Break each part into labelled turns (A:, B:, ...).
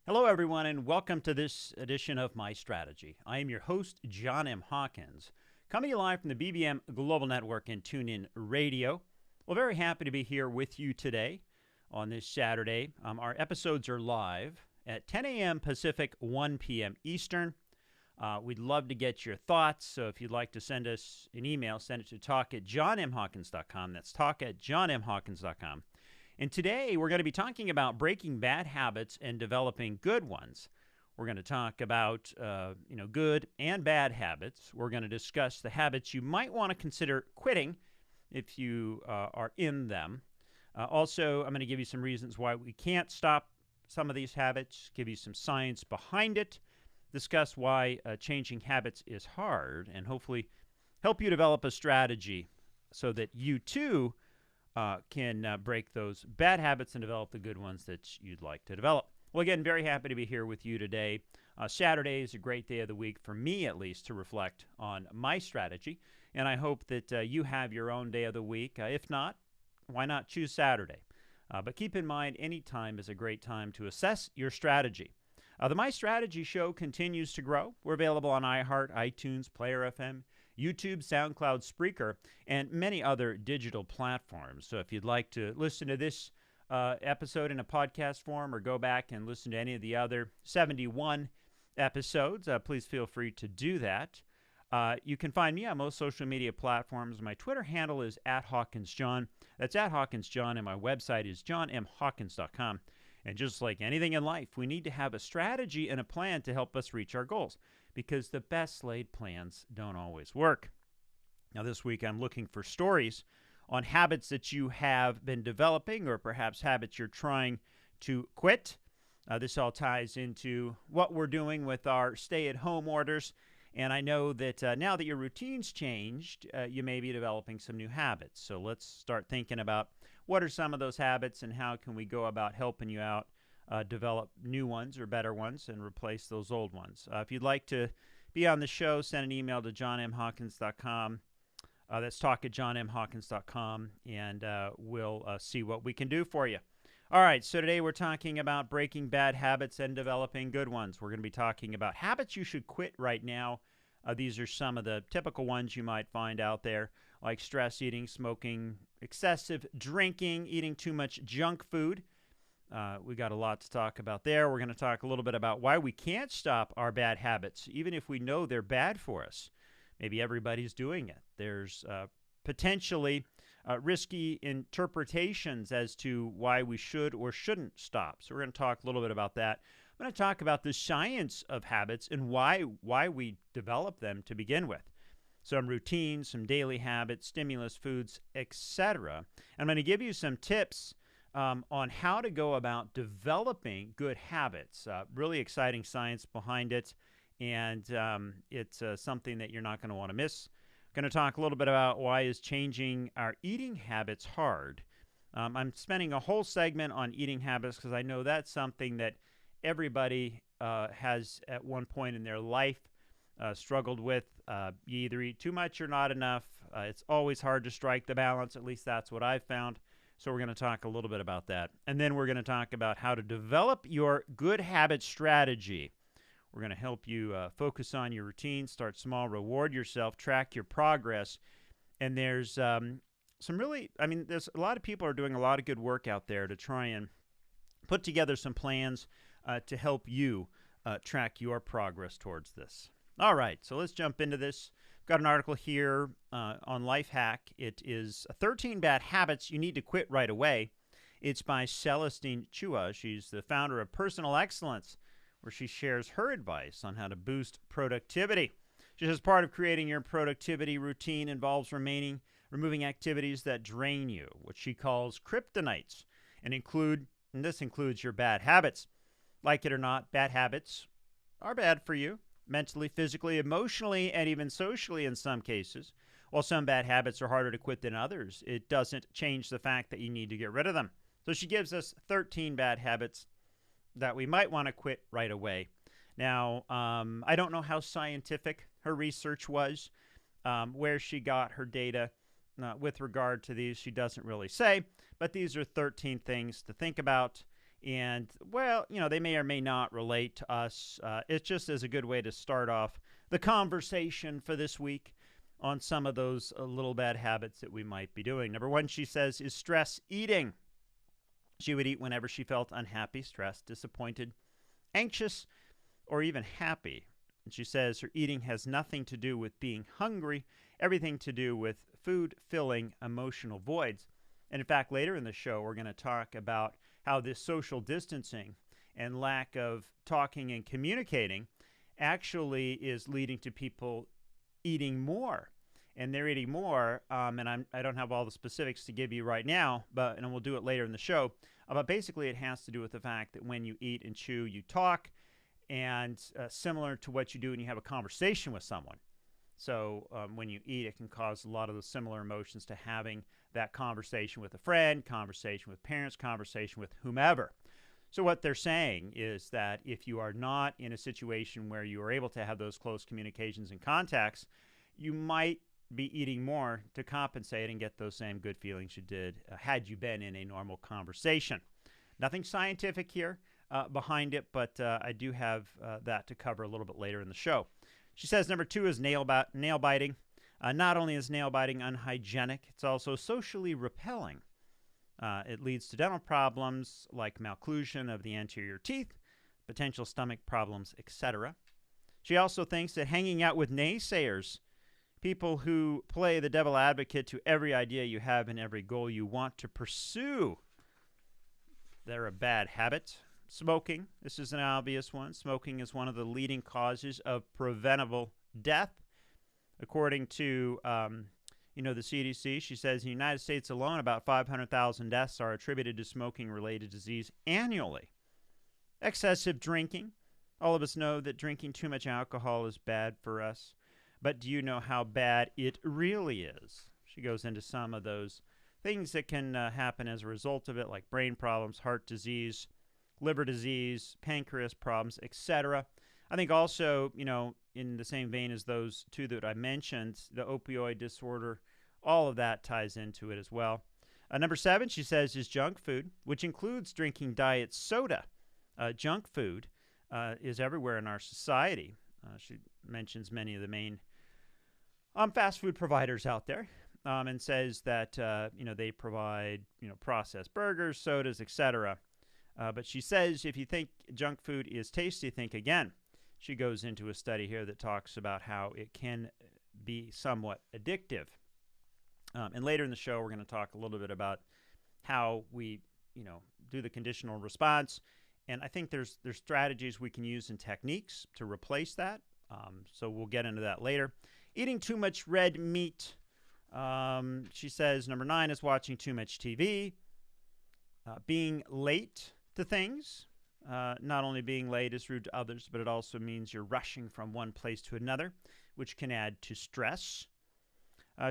A: Hello, everyone, and welcome to this edition of My Strategy. I am your host, John M. Hawkins, coming to you live from the BBM Global Network and TuneIn Radio. Well, very happy to be here with you today on this Saturday. Our episodes are live at 10 a.m. Pacific, 1 p.m. Eastern. We'd love to get your thoughts, so if you'd like to send us an email, send it to talk@johnmhawkins.com. That's talk@johnmhawkins.com. And today we're going to be talking about breaking bad habits and developing good ones. We're going to talk about good and bad habits. We're going to discuss the habits you might want to consider quitting if you are in them. Also, I'm going to give you some reasons why we can't stop some of these habits, give you some science behind it, discuss why changing habits is hard, and hopefully help you develop a strategy so that you too can break those bad habits and develop the good ones that you'd like to develop. Well, again, very happy to be here with you today. Saturday is a great day of the week, for me at least, to reflect on my strategy, and I hope that you have your own day of the week. If not, why not choose Saturday? But keep in mind, any time is a great time to assess your strategy. The My Strategy show continues to grow. We're available on iHeart, iTunes, Player FM, YouTube, SoundCloud, Spreaker, and many other digital platforms. So if you'd like to listen to this episode in a podcast form or go back and listen to any of the other 71 episodes, please feel free to do that. You can find me on most social media platforms. My Twitter handle is @HawkinsJohn. That's @HawkinsJohn, and my website is johnmhawkins.com. And just like anything in life, we need to have a strategy and a plan to help us reach our goals, because the best laid plans don't always work. Now, this week I'm looking for stories on habits that you have been developing, or perhaps habits you're trying to quit. This all ties into what we're doing with our stay-at-home orders. And I know that now that your routine's changed, you may be developing some new habits. So let's start thinking about what are some of those habits and how can we go about helping you out develop new ones or better ones and replace those old ones. If you'd like to be on the show, send an email to johnmhawkins.com. That's talk@johnmhawkins.com, and we'll see what we can do for you. All right, so today we're talking about breaking bad habits and developing good ones. We're going to be talking about habits you should quit right now. These are some of the typical ones you might find out there, like stress eating, smoking, excessive drinking, eating too much junk food. We got a lot to talk about there. We're going to talk a little bit about why we can't stop our bad habits, even if we know they're bad for us. Maybe everybody's doing it. There's potentially risky interpretations as to why we should or shouldn't stop. So we're going to talk a little bit about that. I'm going to talk about the science of habits and why we develop them to begin with. Some routines, some daily habits, stimulus foods, etc. I'm going to give you some tips on how to go about developing good habits. Really exciting science behind it, and it's something that you're not going to want to miss. Going to talk a little bit about why is changing our eating habits hard. I'm spending a whole segment on eating habits because I know that's something that everybody has at one point in their life struggled with. You either eat too much or not enough. It's always hard to strike the balance. At least that's what I've found. So we're going to talk a little bit about that. And then we're going to talk about how to develop your good habit strategy. We're going to help you focus on your routine, start small, reward yourself, track your progress. And there's there's a lot of people are doing a lot of good work out there to try and put together some plans to help you track your progress towards this. All right, so let's jump into this. I've got an article here on Lifehack. It is 13 Bad Habits You Need to Quit Right Away. It's by Celestine Chua. She's the founder of Personal Excellence, where she shares her advice on how to boost productivity. She says part of creating your productivity routine involves removing activities that drain you, what she calls kryptonites, and this includes your bad habits. Like it or not, bad habits are bad for you, mentally, physically, emotionally, and even socially in some cases. While some bad habits are harder to quit than others, it doesn't change the fact that you need to get rid of them. So she gives us 13 bad habits that we might want to quit right away. Now, I don't know how scientific her research was, where she got her data with regard to these. She doesn't really say, but these are 13 things to think about And, well, they may or may not relate to us. It just is a good way to start off the conversation for this week on some of those little bad habits that we might be doing. Number one, she says, is stress eating. She would eat whenever she felt unhappy, stressed, disappointed, anxious, or even happy. And she says her eating has nothing to do with being hungry, everything to do with food filling emotional voids. And in fact, later in the show, we're going to talk about how this social distancing and lack of talking and communicating actually is leading to people eating more. And they're eating more, and I don't have all the specifics to give you right now, and we'll do it later in the show. But basically, it has to do with the fact that when you eat and chew, you talk, and similar to what you do when you have a conversation with someone. So when you eat, it can cause a lot of the similar emotions to having that conversation with a friend, conversation with parents, conversation with whomever. So what they're saying is that if you are not in a situation where you are able to have those close communications and contacts, you might be eating more to compensate and get those same good feelings you did had you been in a normal conversation. Nothing scientific here behind it, but I do have that to cover a little bit later in the show. She says number two is nail biting. Not only is nail biting unhygienic, it's also socially repelling. It leads to dental problems like malocclusion of the anterior teeth, potential stomach problems, etc. She also thinks that hanging out with naysayers, people who play the devil advocate to every idea you have and every goal you want to pursue, they're a bad habit. Smoking, this is an obvious one. Smoking is one of the leading causes of preventable death. According to the CDC, she says in the United States alone, about 500,000 deaths are attributed to smoking-related disease annually. Excessive drinking. All of us know that drinking too much alcohol is bad for us. But do you know how bad it really is? She goes into some of those things that can happen as a result of it, like brain problems, heart disease, liver disease, pancreas problems, etc. I think also, in the same vein as those two that I mentioned, the opioid disorder, all of that ties into it as well. Number 7, she says, is junk food, which includes drinking diet soda. Junk food is everywhere in our society. She mentions many of the main fast food providers out there and says that, they provide, processed burgers, sodas, etc. But she says if you think junk food is tasty, think again. She goes into a study here that talks about how it can be somewhat addictive. And later in the show, we're going to talk a little bit about how we, do the conditional response. And I think there's strategies we can use and techniques to replace that. So we'll get into that later. Eating too much red meat. She says number 9 is watching too much TV. Being late to things. Not only being late is rude to others, but it also means you're rushing from one place to another, which can add to stress.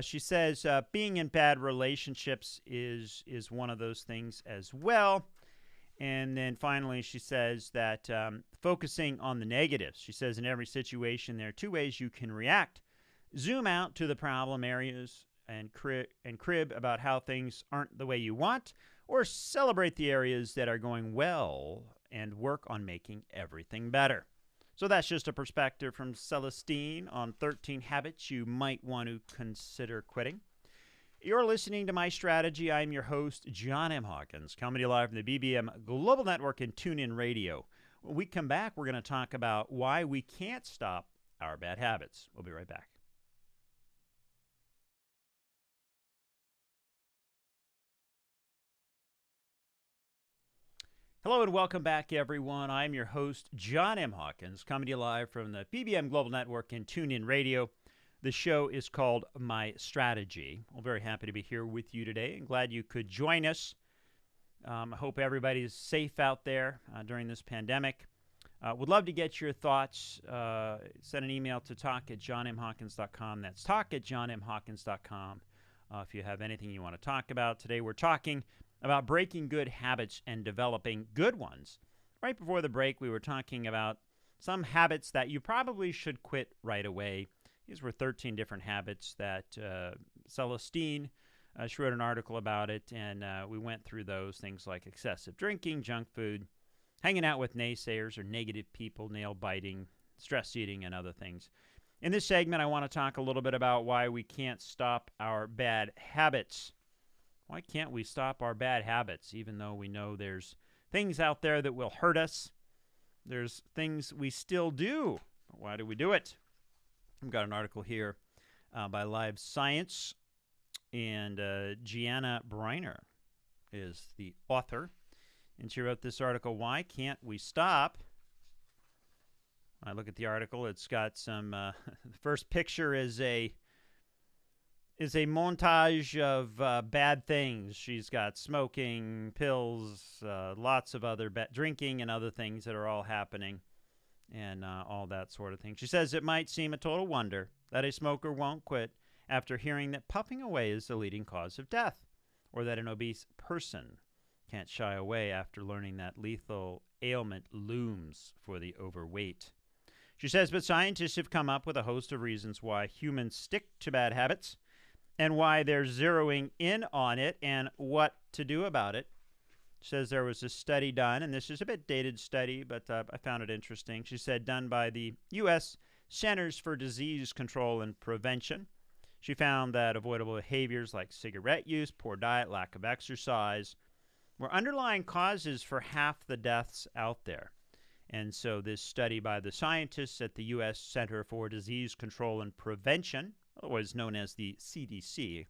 A: She says being in bad relationships is one of those things as well. And then finally, she says that focusing on the negatives. She says in every situation, there are 2 ways you can react. Zoom out to the problem areas and crib about how things aren't the way you want, or celebrate the areas that are going well and work on making everything better. So that's just a perspective from Celestine on 13 habits you might want to consider quitting. You're listening to My Strategy. I'm your host, John M. Hawkins, coming to you live from the BBM Global Network and TuneIn Radio. When we come back, we're going to talk about why we can't stop our bad habits. We'll be right back. Hello and welcome back, everyone. I'm your host, John M. Hawkins, coming to you live from the BBM Global Network and TuneIn Radio. The show is called My Strategy. I'm very happy to be here with you today and glad you could join us. I hope everybody's safe out there during this pandemic. Would love to get your thoughts. Send an email to talk@johnmhawkins.com. That's talk@johnmhawkins.com if you have anything you want to talk about. Today we're talking about breaking good habits and developing good ones. Right before the break, we were talking about some habits that you probably should quit right away. These were 13 different habits that Celestine She wrote an article about it, and we went through those things like excessive drinking, junk food, hanging out with naysayers or negative people, nail biting, stress eating, and other things. In this segment, I want to talk a little bit about why we can't stop our bad habits. Why can't we stop our bad habits, even though we know there's things out there that will hurt us? There's things we still do. Why do we do it? I've got an article here by Live Science, and Gianna Briner is the author. And she wrote this article, Why Can't We Stop? I look at the article. It's got some, the first picture is a montage of bad things. She's got smoking, pills, lots of other drinking and other things that are all happening, and all that sort of thing. She says it might seem a total wonder that a smoker won't quit after hearing that puffing away is the leading cause of death, or that an obese person can't shy away after learning that lethal ailment looms for the overweight. She says, but scientists have come up with a host of reasons why humans stick to bad habits and why they're zeroing in on it and what to do about it. She says there was a study done, and this is a bit dated study, but I found it interesting. She said done by the U.S. Centers for Disease Control and Prevention. She found that avoidable behaviors like cigarette use, poor diet, lack of exercise were underlying causes for half the deaths out there. And so this study by the scientists at the U.S. Center for Disease Control and Prevention, otherwise known as the CDC,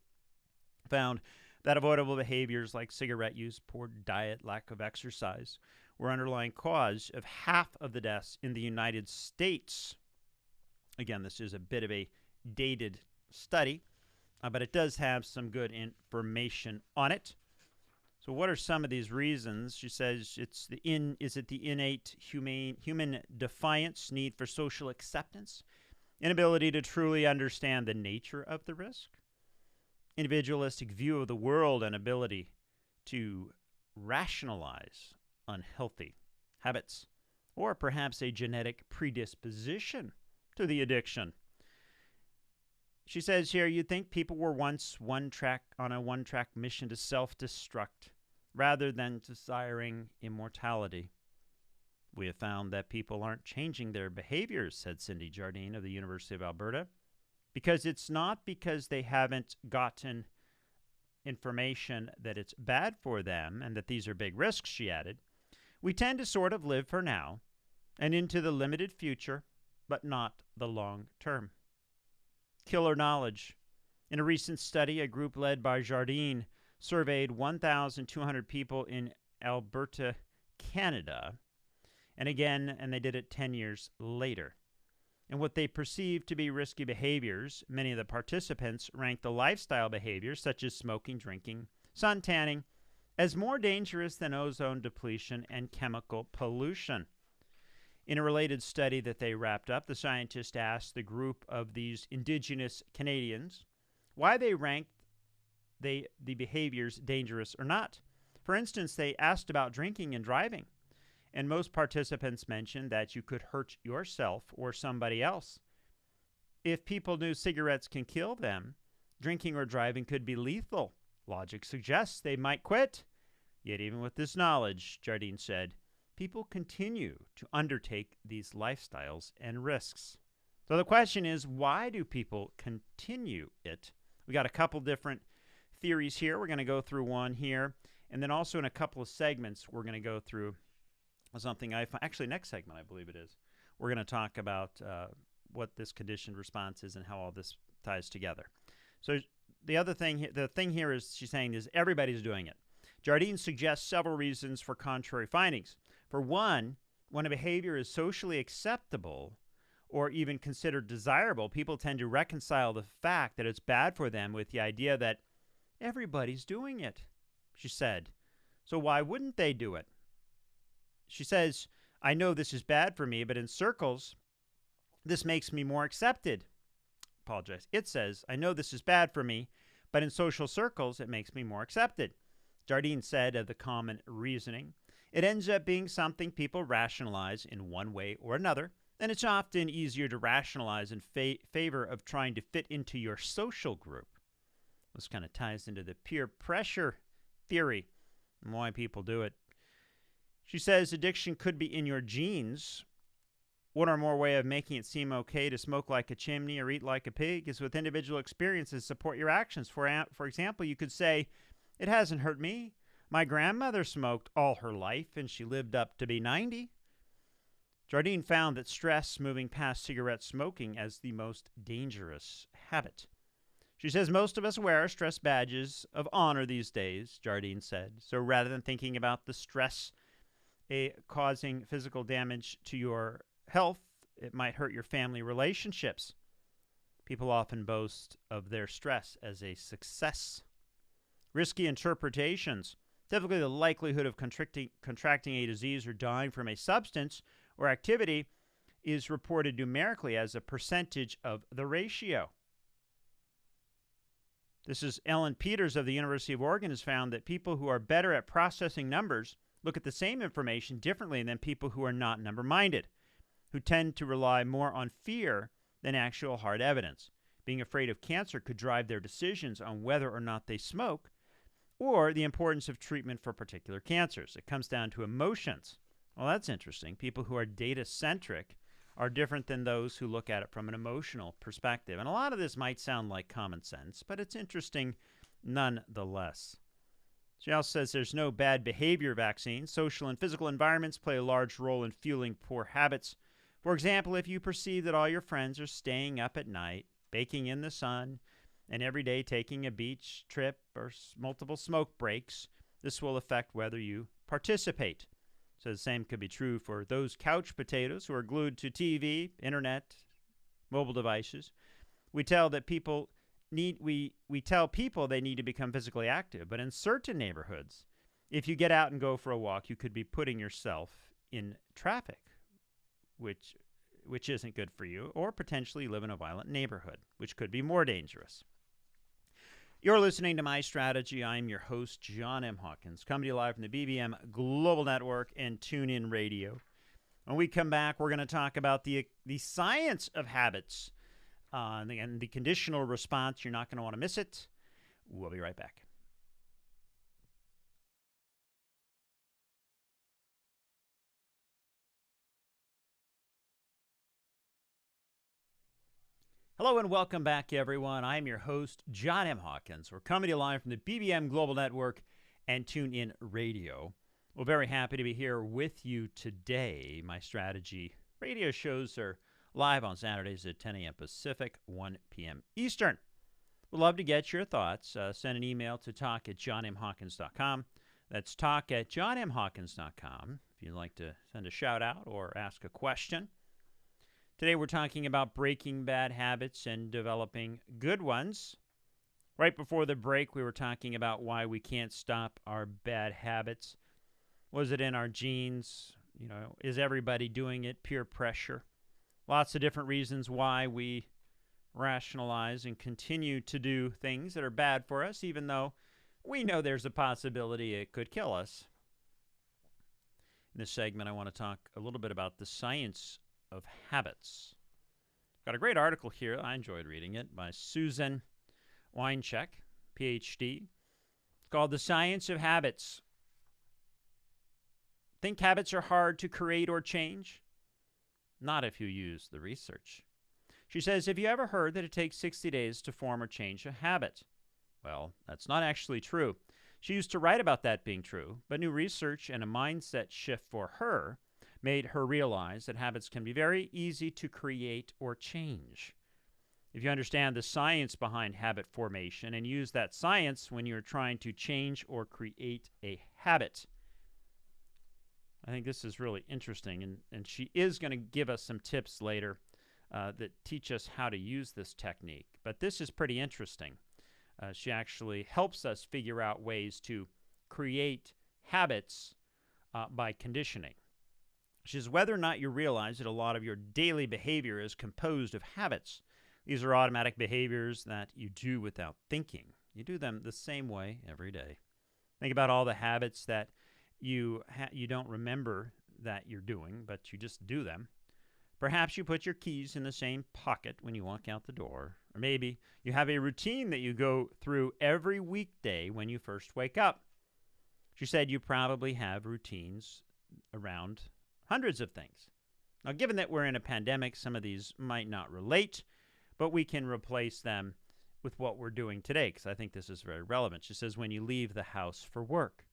A: found that avoidable behaviors like cigarette use, poor diet, lack of exercise were underlying cause of half of the deaths in the United States. Again, this is a bit of a dated study, but it does have some good information on it. So what are some of these reasons? She says is it the innate human defiance, need for social acceptance, inability to truly understand the nature of the risk, individualistic view of the world, and ability to rationalize unhealthy habits, or perhaps a genetic predisposition to the addiction? She says here, you'd think people were once on a one-track mission to self-destruct rather than desiring immortality. We have found that people aren't changing their behaviors, said Cindy Jardine of the University of Alberta, because it's not because they haven't gotten information that it's bad for them and that these are big risks, she added. We tend to sort of live for now and into the limited future, but not the long term. Killer knowledge. In a recent study, a group led by Jardine surveyed 1,200 people in Alberta, Canada, and they did it 10 years later. And what they perceived to be risky behaviors, many of the participants ranked the lifestyle behaviors such as smoking, drinking, sun tanning, as more dangerous than ozone depletion and chemical pollution. In a related study that they wrapped up, the scientists asked the group of these Indigenous Canadians why they ranked the behaviors dangerous or not. For instance, they asked about drinking and driving, and most participants mentioned that you could hurt yourself or somebody else. If people knew cigarettes can kill them, drinking or driving could be lethal. Logic suggests they might quit. Yet even with this knowledge, Jardine said, people continue to undertake these lifestyles and risks. So the question is, why do people continue it? We got a couple different theories here. We're going to go through one here, and then also in a couple of segments, we're going to go through something actually next segment, I believe it is. We're going to talk about what this conditioned response is and how all this ties together. So the thing here is she's saying is everybody's doing it. Jardine suggests several reasons for contrary findings. For one, when a behavior is socially acceptable or even considered desirable, people tend to reconcile the fact that it's bad for them with the idea that everybody's doing it, she said. So why wouldn't they do it? She says, I know this is bad for me, but in circles, this makes me more accepted. It says, I know this is bad for me, but in social circles, it makes me more accepted. Jardine said of the common reasoning, it ends up being something people rationalize in one way or another, and it's often easier to rationalize in favor of trying to fit into your social group. This kind of ties into the peer pressure theory and why people do it. She says addiction could be in your genes. One or more way of making it seem okay to smoke like a chimney or eat like a pig is with individual experiences support your actions. For example, you could say, it hasn't hurt me. My grandmother smoked all her life and she lived up to be 90. Jardine found that stress moving past cigarette smoking as the most dangerous habit. She says most of us wear stress badges of honor these days, Jardine said. So rather than thinking about the stress causing physical damage to your health, it might hurt your family relationships. People often boast of their stress as a success. Risky interpretations. Typically, the likelihood of contracting a disease or dying from a substance or activity is reported numerically as a percentage of the ratio. This is Ellen Peters of the University of Oregon has found that people who are better at processing numbers look at the same information differently than people who are not number-minded, who tend to rely more on fear than actual hard evidence. Being afraid of cancer could drive their decisions on whether or not they smoke, or the importance of treatment for particular cancers. It comes down to emotions. Well, that's interesting. People who are data-centric are different than those who look at it from an emotional perspective. And a lot of this might sound like common sense, but it's interesting nonetheless. She also says there's no bad behavior vaccine. Social and physical environments play a large role in fueling poor habits. For example, if you perceive that all your friends are staying up at night, baking in the sun, and every day taking a beach trip or multiple smoke breaks, this will affect whether you participate. So the same could be true for those couch potatoes who are glued to TV, internet, mobile devices. We tell people they need to become physically active, but in certain neighborhoods, if you get out and go for a walk, you could be putting yourself in traffic, which isn't good for you, or potentially live in a violent neighborhood, which could be more dangerous. You're listening to My Strategy. I'm your host, John M. Hawkins, coming to you live from the BBM Global Network and TuneIn Radio. When we come back, we're going to talk about the science of habits and the conditional response. You're not going to want to miss it. We'll be right back. Hello and welcome back, everyone. I'm your host, John M. Hawkins. We're coming to you live from the BBM Global Network and TuneIn Radio. We're very happy to be here with you today. My Strategy radio shows are live on Saturdays at 10 a.m. Pacific, 1 p.m. Eastern. We'd love to get your thoughts. Send an email to talk@johnmhawkins.com. That's talk@johnmhawkins.com if you'd like to send a shout out or ask a question. Today we're talking about breaking bad habits and developing good ones. Right before the break, we were talking about why we can't stop our bad habits. Was it in our genes? Is everybody doing it? Peer pressure. Lots of different reasons why we rationalize and continue to do things that are bad for us, even though we know there's a possibility it could kill us. In this segment, I want to talk a little bit about the science of habits. Got a great article here. I enjoyed reading it by Susan Weincheck, PhD. It's called The Science of Habits. Think habits are hard to create or change? Not if you use the research. She says, have you ever heard that it takes 60 days to form or change a habit? Well, that's not actually true. She used to write about that being true, but new research and a mindset shift for her made her realize that habits can be very easy to create or change. If you understand the science behind habit formation and use that science when you're trying to change or create a habit. I think this is really interesting, and she is going to give us some tips later that teach us how to use this technique. But this is pretty interesting. She actually helps us figure out ways to create habits by conditioning. She says, whether or not you realize that a lot of your daily behavior is composed of habits. These are automatic behaviors that you do without thinking. You do them the same way every day. Think about all the habits that you don't remember that you're doing, but you just do them. Perhaps you put your keys in the same pocket when you walk out the door, Or maybe you have a routine that you go through every weekday when you first wake up. She said you probably have routines around hundreds of things. Now, given that we're in a pandemic, some of these might not relate, but we can replace them with what we're doing today, because I think this is very relevant. She says when you leave the house for work,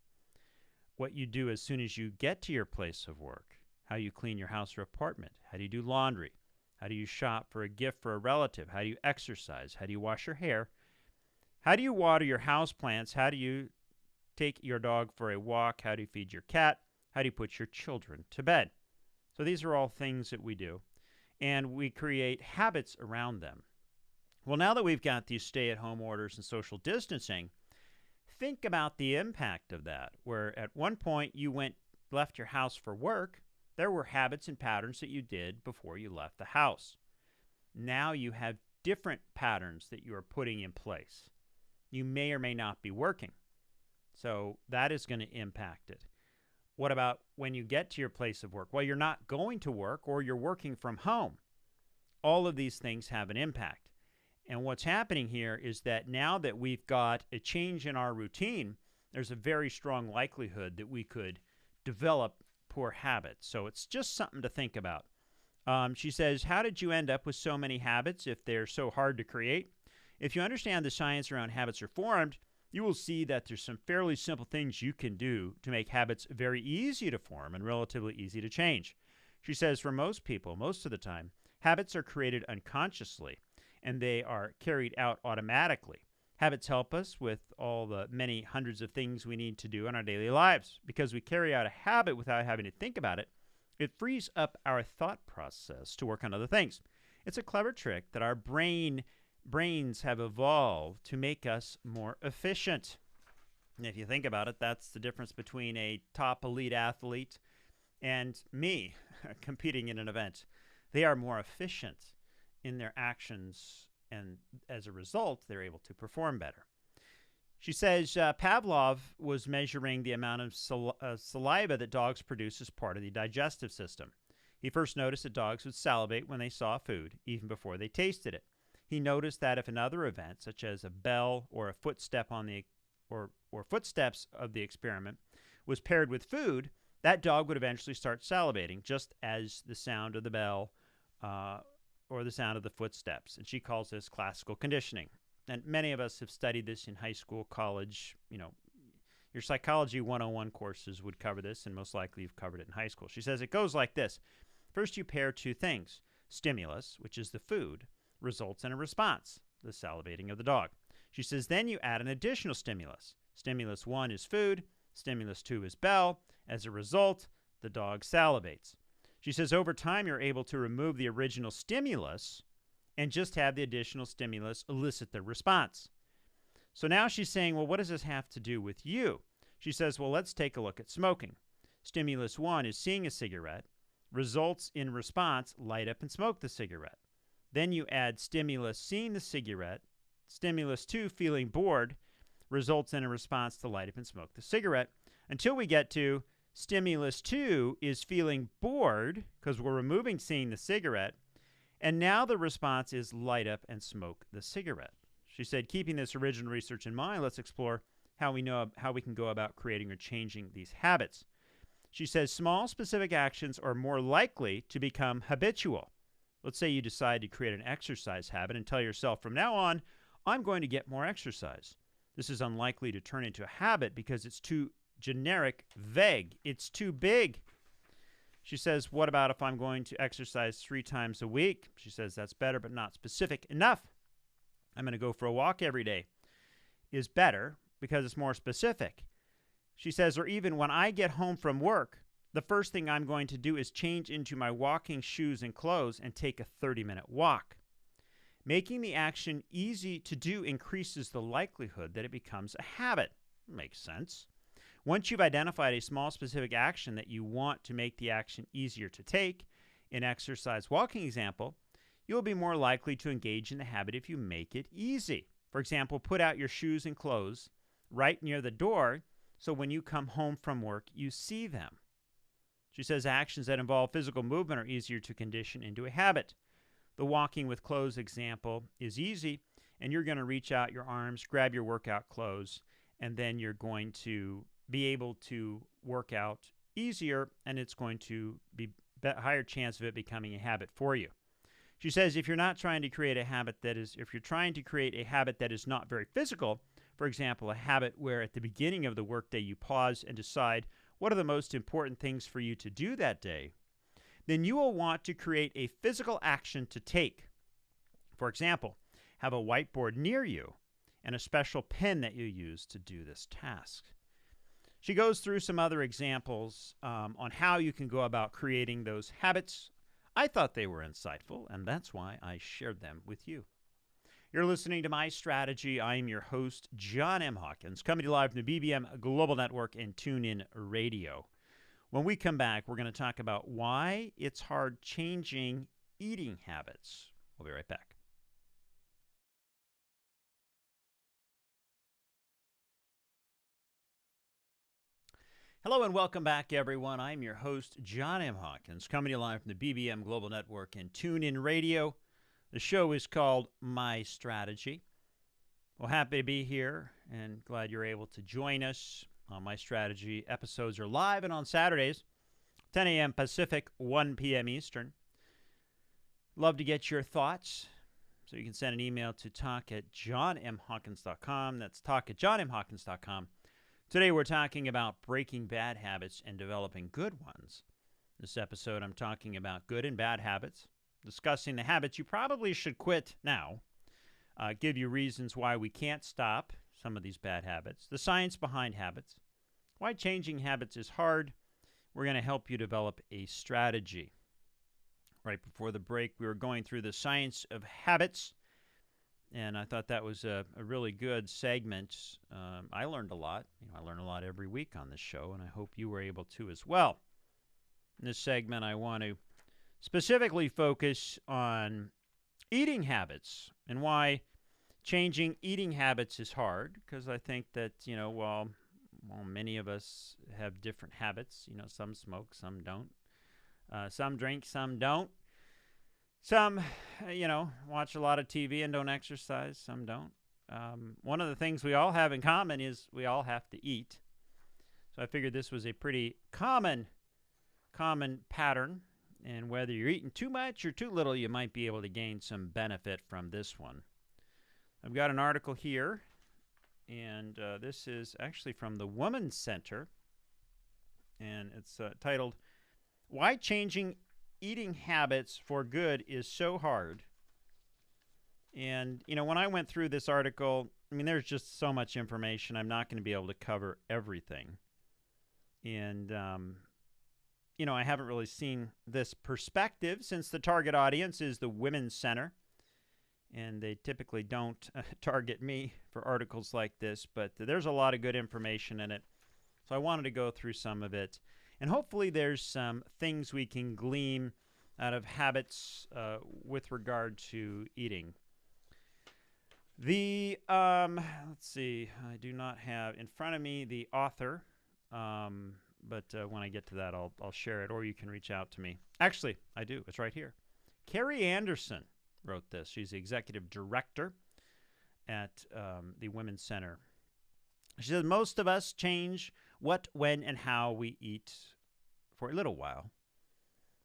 A: what you do as soon as you get to your place of work, how you clean your house or apartment, how do you do laundry, how do you shop for a gift for a relative, how do you exercise, how do you wash your hair, how do you water your house plants, how do you take your dog for a walk, how do you feed your cat, how do you put your children to bed. So these are all things that we do, and we create habits around them. Well, now that we've got these stay-at-home orders and social distancing, think about the impact of that, where at one point you left your house for work, there were habits and patterns that you did before you left the house. Now you have different patterns that you are putting in place. You may or may not be working. So that is going to impact it. What about when you get to your place of work? Well, you're not going to work or you're working from home. All of these things have an impact. And what's happening here is that now that we've got a change in our routine, there's a very strong likelihood that we could develop poor habits. So it's just something to think about. She says, how did you end up with so many habits if they're so hard to create? If you understand the science around habits are formed, you will see that there's some fairly simple things you can do to make habits very easy to form and relatively easy to change. She says for most people, most of the time, habits are created unconsciously, and they are carried out automatically. Habits help us with all the many hundreds of things we need to do in our daily lives. Because we carry out a habit without having to think about it, it frees up our thought process to work on other things. It's a clever trick that our brains have evolved to make us more efficient. And if you think about it, that's the difference between a top elite athlete and me competing in an event. They are more efficient in their actions, and as a result, they're able to perform better. She says Pavlov was measuring the amount of saliva that dogs produce as part of the digestive system. He first noticed that dogs would salivate when they saw food, even before they tasted it. He noticed that if another event, such as a bell or a footstep on the or footsteps of the experiment, was paired with food, that dog would eventually start salivating, just as the sound of the bell or the sound of the footsteps. And she calls this classical conditioning. And many of us have studied this in high school, college. You know, your Psychology 101 courses would cover this, and most likely you've covered it in high school. She says it goes like this. First, you pair two things. Stimulus, which is the food, results in a response, the salivating of the dog. She says then you add an additional stimulus. Stimulus 1 is food. Stimulus 2 is bell. As a result, the dog salivates. She says over time you're able to remove the original stimulus and just have the additional stimulus elicit the response. So now she's saying, well, what does this have to do with you? She says, well, let's take a look at smoking. Stimulus 1 is seeing a cigarette, results in response, light up and smoke the cigarette. Then you add stimulus seeing the cigarette, stimulus 2 feeling bored, results in a response to light up and smoke the cigarette, until we get to stimulus 2 is feeling bored because we're removing seeing the cigarette, and now the response is light up and smoke the cigarette. She said, keeping this original research in mind, let's explore how we can go about creating or changing these habits. She says small specific actions are more likely to become habitual. Let's say you decide to create an exercise habit and tell yourself, from now on, I'm going to get more exercise. This is unlikely to turn into a habit because it's too generic, vague. It's too big. She says, what about if I'm going to exercise 3 times a week? She says that's better, but not specific enough. I'm going to go for a walk every day is better because it's more specific. She says, or even when I get home from work, the first thing I'm going to do is change into my walking shoes and clothes and take a 30-minute walk. Making the action easy to do increases the likelihood that it becomes a habit. Makes sense. Once you've identified a small specific action that you want to make the action easier to take, in exercise walking example, you'll be more likely to engage in the habit if you make it easy. For example, put out your shoes and clothes right near the door so when you come home from work, you see them. She says actions that involve physical movement are easier to condition into a habit. The walking with clothes example is easy, and you're going to reach out your arms, grab your workout clothes, and then you're going to be able to work out easier, and it's going to be a higher chance of it becoming a habit for you. She says if you're trying to create a habit that is not very physical, for example, a habit where at the beginning of the workday you pause and decide what are the most important things for you to do that day, then you will want to create a physical action to take. For example, have a whiteboard near you and a special pen that you use to do this task. She goes through some other examples on how you can go about creating those habits. I thought they were insightful, and that's why I shared them with you. You're listening to My Strategy. I am your host, John M. Hawkins, coming to you live from the BBM Global Network and TuneIn Radio. When we come back, we're going to talk about why it's hard changing eating habits. We'll be right back. Hello and welcome back, everyone. I'm your host, John M. Hawkins, coming to you live from the BBM Global Network and TuneIn Radio. The show is called My Strategy. Well, happy to be here and glad you're able to join us. My Strategy episodes are live and on Saturdays, 10 a.m. Pacific, 1 p.m. Eastern. Love to get your thoughts. So you can send an email to talk@johnmhawkins.com. That's talk@johnmhawkins.com. Today we're talking about breaking bad habits and developing good ones. This episode I'm talking about good and bad habits, discussing the habits you probably should quit now, give you reasons why we can't stop some of these bad habits, the science behind habits, why changing habits is hard. We're going to help you develop a strategy. Right before the break, we were going through the science of habits, and I thought that was a really good segment. I learned a lot. I learn a lot every week on this show, and I hope you were able to as well. In this segment, I want to specifically focus on eating habits and why changing eating habits is hard, because I think that, while many of us have different habits, some smoke, some don't. Some drink, some don't. Some, watch a lot of TV and don't exercise. Some don't. One of the things we all have in common is we all have to eat. So I figured this was a pretty common pattern. And whether you're eating too much or too little, you might be able to gain some benefit from this one. I've got an article here, and this is actually from the Women's Center. And it's titled, Why Changing Eating Habits for Good is So Hard. And, when I went through this article, there's just so much information. I'm not going to be able to cover everything. And, I haven't really seen this perspective since the target audience is the Women's Center. And they typically don't target me for articles like this, but there's a lot of good information in it. So I wanted to go through some of it. And hopefully there's some things we can glean out of habits with regard to eating. Let's see, I do not have in front of me the author, but when I get to that, I'll share it, or you can reach out to me. Actually, I do. It's right here. Carrie Anderson wrote this. She's the executive director at the Women's Center. She says, most of us change what, when, and how we eat for a little while.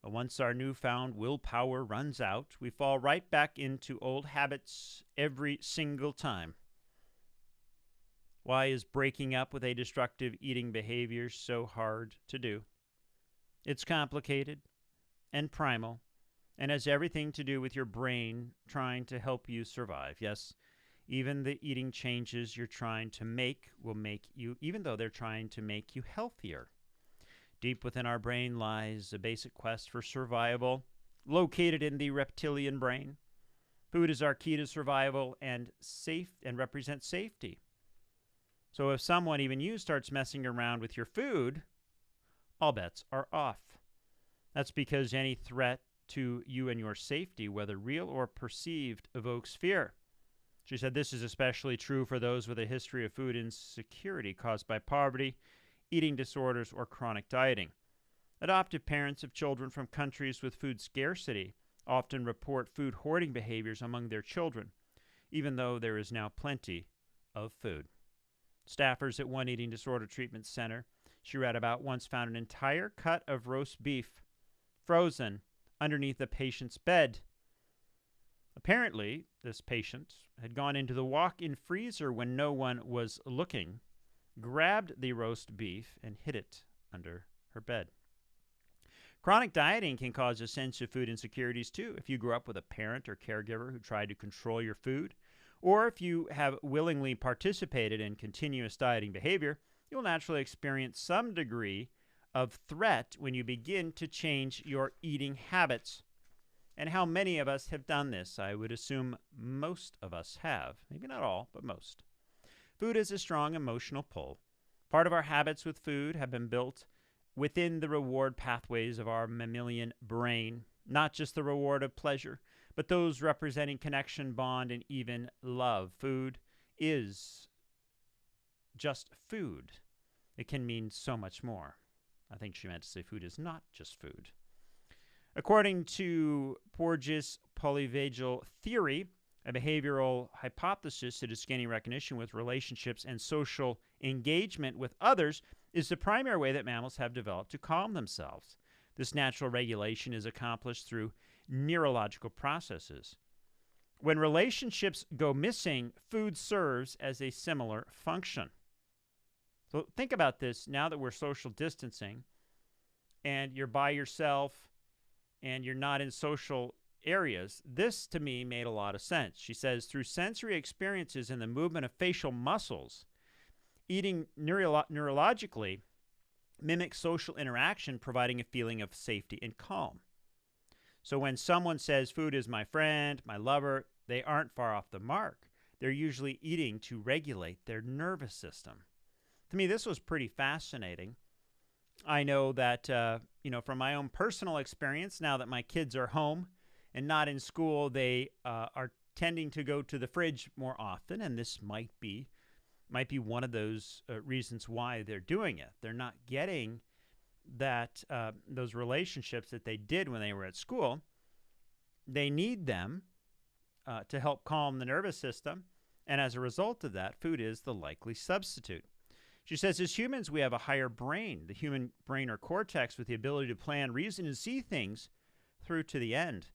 A: But once our newfound willpower runs out, we fall right back into old habits every single time. Why is breaking up with a destructive eating behavior so hard to do? It's complicated and primal and has everything to do with your brain trying to help you survive. Yes, even the eating changes you're trying to make will make you, even though they're trying to make you healthier. Deep within our brain lies a basic quest for survival, located in the reptilian brain. Food is our key to survival and represents safety. So if someone, even you, starts messing around with your food, all bets are off. That's because any threat to you and your safety, whether real or perceived, evokes fear. She said this is especially true for those with a history of food insecurity caused by poverty, eating disorders, or chronic dieting. Adoptive parents of children from countries with food scarcity often report food hoarding behaviors among their children, even though there is now plenty of food. Staffers at one eating disorder treatment center she read about once found an entire cut of roast beef frozen underneath the patient's bed. Apparently, this patient had gone into the walk-in freezer when no one was looking, grabbed the roast beef, and hid it under her bed. Chronic dieting can cause a sense of food insecurities, too. If you grew up with a parent or caregiver who tried to control your food, or if you have willingly participated in continuous dieting behavior, you'll naturally experience some degree of threat when you begin to change your eating habits. And how many of us have done this? I would assume most of us have. Maybe not all, but most. Food has a strong emotional pull. Part of our habits with food have been built within the reward pathways of our mammalian brain, not just the reward of pleasure, but those representing connection, bond, and even love. Food is just food. It can mean so much more. I think she meant to say food is not just food. According to Porges' polyvagal theory, a behavioral hypothesis that is gaining recognition with relationships and social engagement with others, is the primary way that mammals have developed to calm themselves. This natural regulation is accomplished through neurological processes. When relationships go missing, food serves as a similar function. So think about this now that we're social distancing and you're by yourself and you're not in social areas. This, to me, made a lot of sense. She says, through sensory experiences and the movement of facial muscles, eating neurologically mimics social interaction, providing a feeling of safety and calm. So when someone says food is my friend, my lover, they aren't far off the mark. They're usually eating to regulate their nervous system. To me, this was pretty fascinating. I know that, from my own personal experience, now that my kids are home and not in school, they are tending to go to the fridge more often, and this might be one of those reasons why they're doing it. They're not getting that those relationships that they did when they were at school. They need them to help calm the nervous system, and as a result of that, food is the likely substitute. She says, as humans, we have a higher brain, the human brain or cortex, with the ability to plan, reason, and see things through to the end.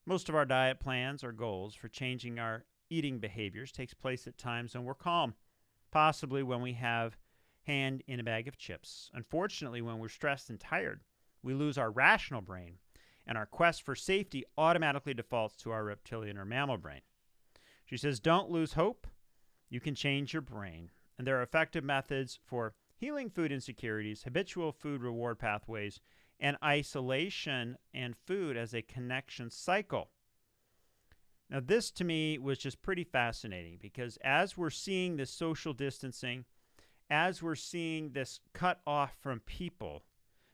A: Most of our diet plans or goals for changing our eating behaviors takes place at times when we're calm, possibly when we have hand in a bag of chips. Unfortunately, when we're stressed and tired, we lose our rational brain, and our quest for safety automatically defaults to our reptilian or mammal brain. She says, don't lose hope. You can change your brain. And there are effective methods for healing food insecurities, habitual food reward pathways, and isolation and food as a connection cycle. Now, this to me was just pretty fascinating because as we're seeing this social distancing, as we're seeing this cut off from people,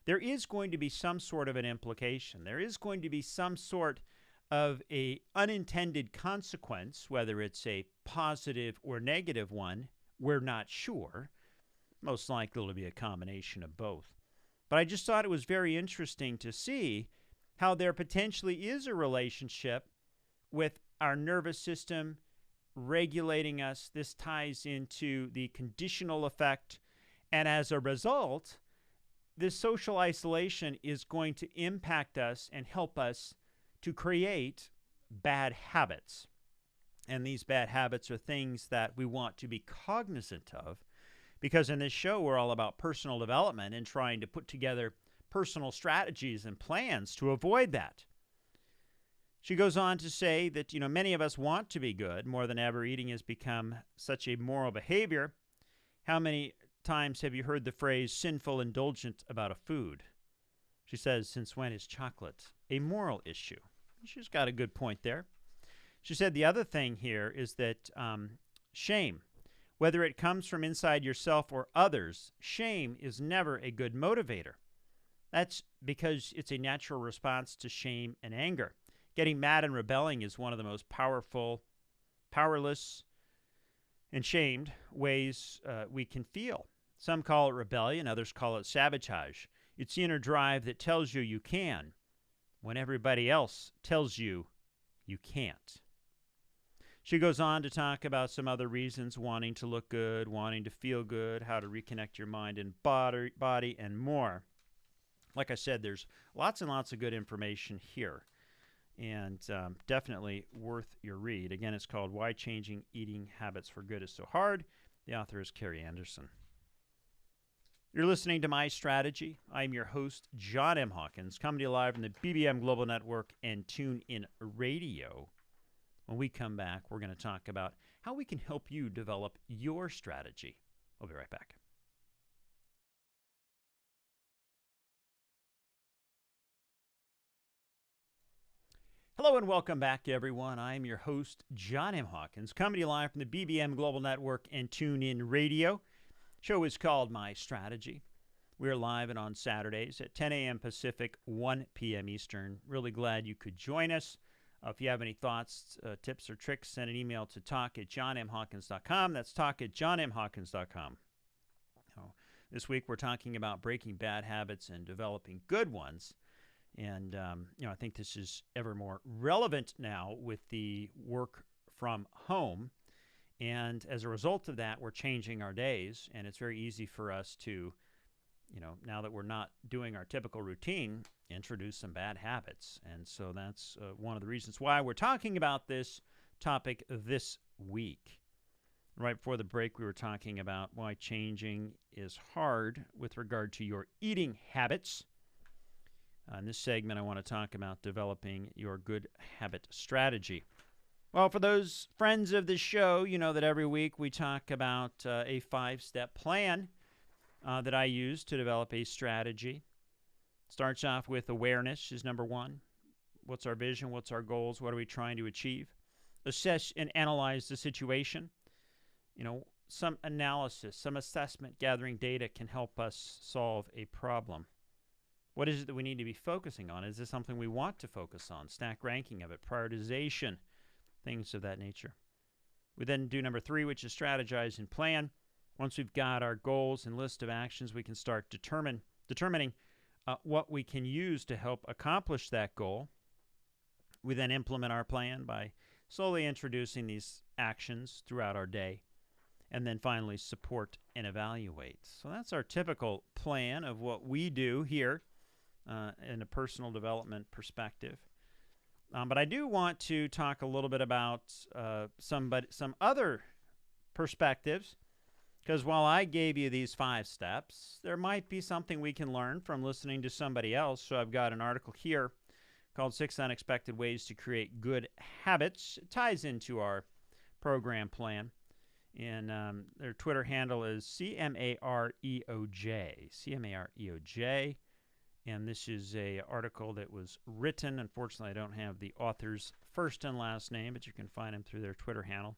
A: there is going to be some sort of an implication. There is going to be some sort of a unintended consequence, whether it's a positive or negative one. We're not sure. Most likely it'll be a combination of both. But I just thought it was very interesting to see how there potentially is a relationship with our nervous system regulating us. This ties into the conditional effect. And as a result, this social isolation is going to impact us and help us to create bad habits. And these bad habits are things that we want to be cognizant of, because in this show, we're all about personal development and trying to put together personal strategies and plans to avoid that. She goes on to say that, many of us want to be good. More than ever, eating has become such a moral behavior. How many times have you heard the phrase sinful indulgence about a food? She says, since when is chocolate a moral issue? She's got a good point there. She said the other thing here is that shame, whether it comes from inside yourself or others, shame is never a good motivator. That's because it's a natural response to shame and anger. Getting mad and rebelling is one of the most powerful, powerless, and shamed ways we can feel. Some call it rebellion, others call it sabotage. It's the inner drive that tells you you can, when everybody else tells you you can't. She goes on to talk about some other reasons: wanting to look good, wanting to feel good, how to reconnect your mind and body, and more. Like I said, there's lots and lots of good information here, and definitely worth your read. Again, it's called Why Changing Eating Habits for Good is So Hard. The author is Carrie Anderson. You're listening to My Strategy. I'm your host, John M. Hawkins, coming to you live from the BBM Global Network and TuneIn Radio. When we come back, we're going to talk about how we can help you develop your strategy. We'll be right back. Hello and welcome back, everyone. I'm your host, John M. Hawkins, coming to you live from the BBM Global Network and TuneIn Radio. Show is called My Strategy. We're live and on Saturdays at 10 a.m. Pacific, 1 p.m. Eastern. Really glad you could join us. If you have any thoughts, tips, or tricks, send an email to talk@johnmhawkins.com. That's talk@johnmhawkins.com. This week we're talking about breaking bad habits and developing good ones. And, I think this is ever more relevant now with the work from home. And as a result of that, we're changing our days. And it's very easy for us to, now that we're not doing our typical routine, introduce some bad habits. And so that's one of the reasons why we're talking about this topic this week. Right before the break, we were talking about why changing is hard with regard to your eating habits. In this segment, I want to talk about developing your good habit strategy. Well, for those friends of the show, you know that every week we talk about a 5-step plan that I use to develop a strategy. Starts off with awareness is number one. What's our vision? What's our goals? What are we trying to achieve? Assess and analyze the situation. Some analysis, some assessment, gathering data can help us solve a problem. What is it that we need to be focusing on? Is this something we want to focus on? Stack ranking of it, prioritization, things of that nature. We then do number 3, which is strategize and plan. Once we've got our goals and list of actions, we can start determining what we can use to help accomplish that goal. We then implement our plan by slowly introducing these actions throughout our day. And then finally, support and evaluate. So that's our typical plan of what we do here in a personal development perspective. But I do want to talk a little bit about some other perspectives, because while I gave you these 5 steps, there might be something we can learn from listening to somebody else. So I've got an article here called 6 Unexpected Ways to Create Good Habits. It ties into our program plan. And their Twitter handle is CMAREOJ. CMAREOJ. And this is an article that was written. Unfortunately, I don't have the author's first and last name, but you can find them through their Twitter handle.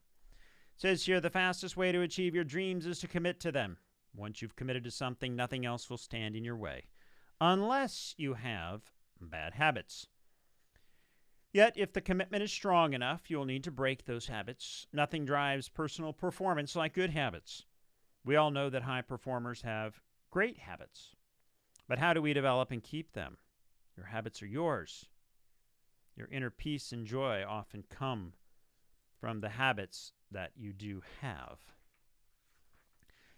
A: It says here, the fastest way to achieve your dreams is to commit to them. Once you've committed to something, nothing else will stand in your way, unless you have bad habits. Yet, if the commitment is strong enough, you'll need to break those habits. Nothing drives personal performance like good habits. We all know that high performers have great habits. But how do we develop and keep them? Your habits are yours. Your inner peace and joy often come from the habits that you do have.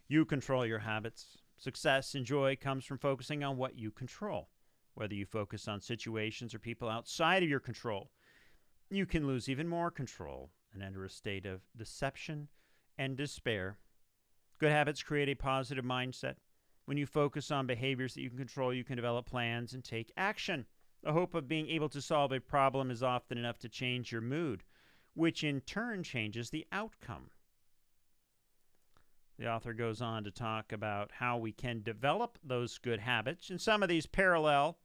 A: You control your habits. Success and joy comes from focusing on what you control. Whether you focus on situations or people outside of your control, you can lose even more control and enter a state of deception and despair. Good habits create a positive mindset. When you focus on behaviors that you can control, you can develop plans and take action. The hope of being able to solve a problem is often enough to change your mood, which in turn changes the outcome. The author goes on to talk about how we can develop those good habits, and some of these parallel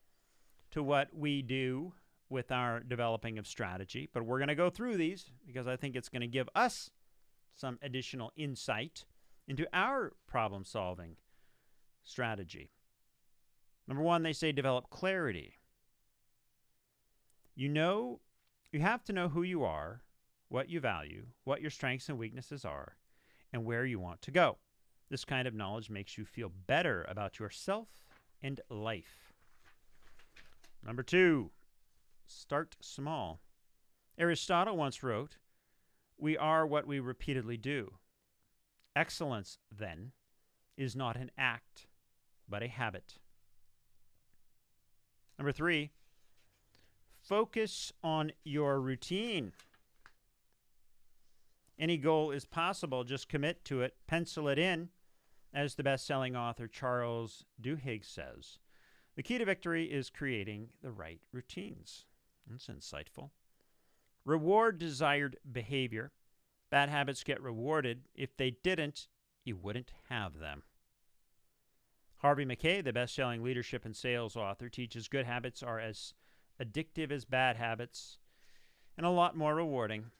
A: to what we do with our developing of strategy. But we're going to go through these because I think it's going to give us some additional insight into our problem-solving strategy. Number 1, they say develop clarity. You have to know who you are, what you value, what your strengths and weaknesses are, and where you want to go. This kind of knowledge makes you feel better about yourself and life. Number 2, Start small. Aristotle once wrote, "We are what we repeatedly do." Excellence, then, is not an act, but a habit. Number 3, focus on your routine. Any goal is possible. Just commit to it. Pencil it in. As the best-selling author Charles Duhigg says, the key to victory is creating the right routines. That's insightful. Reward desired behavior. Bad habits get rewarded. If they didn't, you wouldn't have them. Harvey Mackay, the best-selling leadership and sales author, teaches good habits are as addictive as bad habits and a lot more rewarding.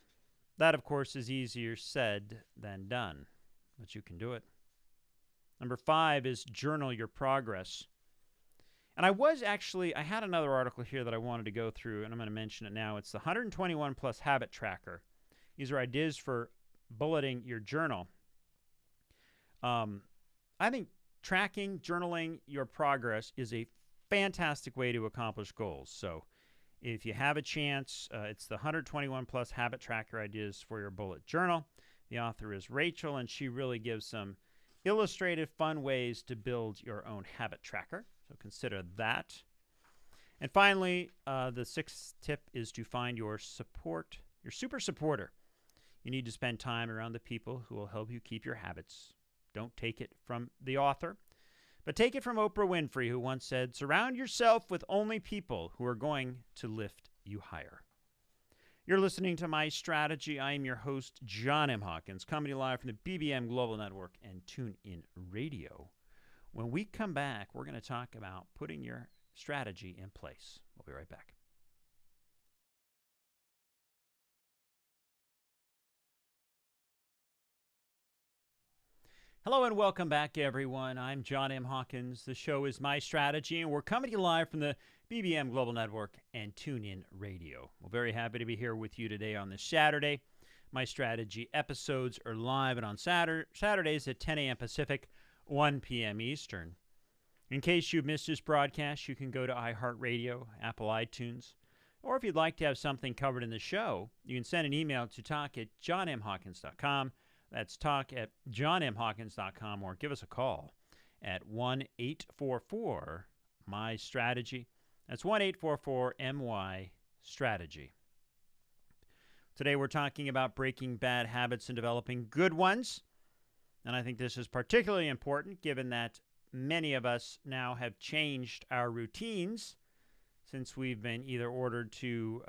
A: That, of course, is easier said than done, but you can do it. Number 5 is journal your progress. And I had another article here that I wanted to go through, and I'm going to mention it now. It's the 121 Plus Habit Tracker. These are ideas for bulleting your journal. I think tracking, journaling your progress is a fantastic way to accomplish goals. So if you have a chance, it's the 121 Plus Habit Tracker Ideas for your Bullet Journal. The author is Rachel, and she really gives some illustrative, fun ways to build your own habit tracker. So consider that. And finally, the 6th tip is to find your support, your super supporter. You need to spend time around the people who will help you keep your habits. Don't take it from the author, but take it from Oprah Winfrey, who once said, "Surround yourself with only people who are going to lift you higher." You're listening to My Strategy. I am your host, John M. Hawkins, coming to you live from the BBM Global Network and TuneIn Radio. When we come back, we're going to talk about putting your strategy in place. We'll be right back. Hello and welcome back, everyone. I'm John M. Hawkins. The show is My Strategy, and we're coming to you live from the BBM Global Network and TuneIn Radio. We're very happy to be here with you today on this Saturday. My Strategy episodes are live and on Saturdays at 10 a.m. Pacific, 1 p.m. Eastern. In case you've missed this broadcast, you can go to iHeartRadio, Apple iTunes, or if you'd like to have something covered in the show, you can send an email to talk@johnmhawkins.com. That's talk@johnmhawkins.com, or give us a call at 1-844-MY-STRATEGY. That's 1-844-MY-STRATEGY. Today we're talking about breaking bad habits and developing good ones. And I think this is particularly important given that many of us now have changed our routines since we've been either ordered to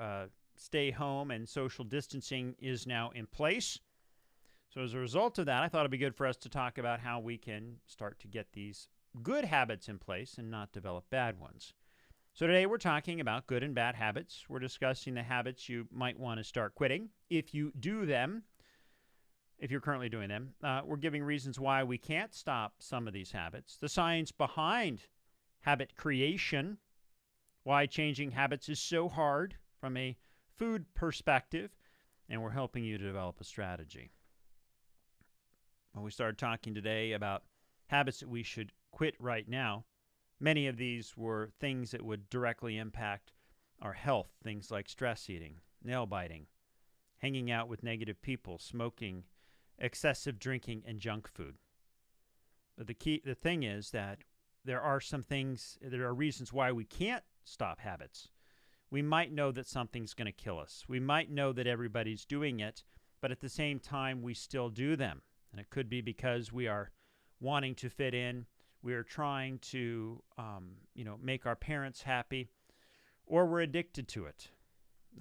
A: stay home and social distancing is now in place. So as a result of that, I thought it'd be good for us to talk about how we can start to get these good habits in place and not develop bad ones. So today we're talking about good and bad habits. We're discussing the habits you might want to start quitting if you do them, if you're currently doing them. We're giving reasons why we can't stop some of these habits, the science behind habit creation, why changing habits is so hard from a food perspective, and we're helping you to develop a strategy. When we started talking today about habits that we should quit right now, many of these were things that would directly impact our health, things like stress eating, nail biting, hanging out with negative people, smoking, excessive drinking, and junk food. But the thing is that there are reasons why we can't stop habits. We might know that something's going to kill us. We might know that everybody's doing it, but at the same time, we still do them. And it could be because we are wanting to fit in, we are trying to, make our parents happy, or we're addicted to it.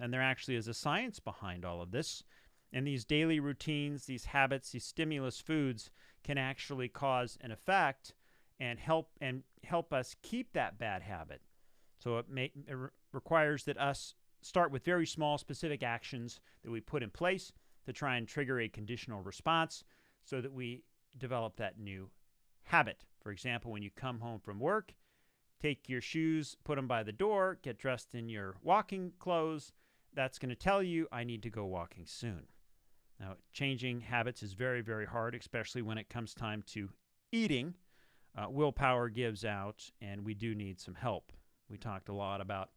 A: And there actually is a science behind all of this. And these daily routines, these habits, these stimulus foods can actually cause an effect and help us keep that bad habit. So it requires that us start with very small, specific actions that we put in place to try and trigger a conditional response so that we develop that new habit. For example, when you come home from work, take your shoes, put them by the door, get dressed in your walking clothes. That's going to tell you, I need to go walking soon. Now, changing habits is very, very hard, especially when it comes time to eating. Willpower gives out, and we do need some help. We talked a lot about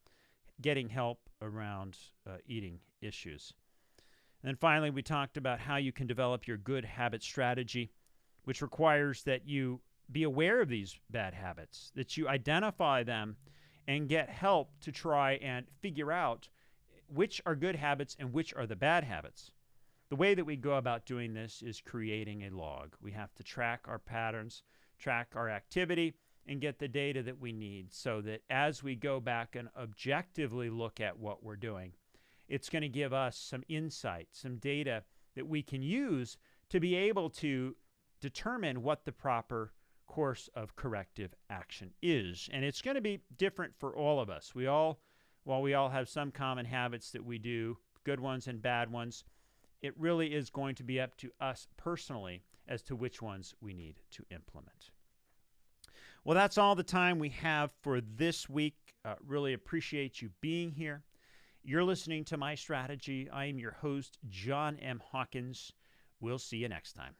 A: getting help around eating issues. And then finally, we talked about how you can develop your good habit strategy, which requires that you be aware of these bad habits, that you identify them and get help to try and figure out which are good habits and which are the bad habits. The way that we go about doing this is creating a log. We have to track our patterns, track our activity, and get the data that we need so that as we go back and objectively look at what we're doing, it's going to give us some insight, some data that we can use to be able to determine what the proper course of corrective action is. And it's going to be different for all of us. While we all have some common habits that we do, good ones and bad ones, it really is going to be up to us personally as to which ones we need to implement. Well, that's all the time we have for this week. Really appreciate you being here. You're listening to My Strategy. I am your host, John M. Hawkins. We'll see you next time.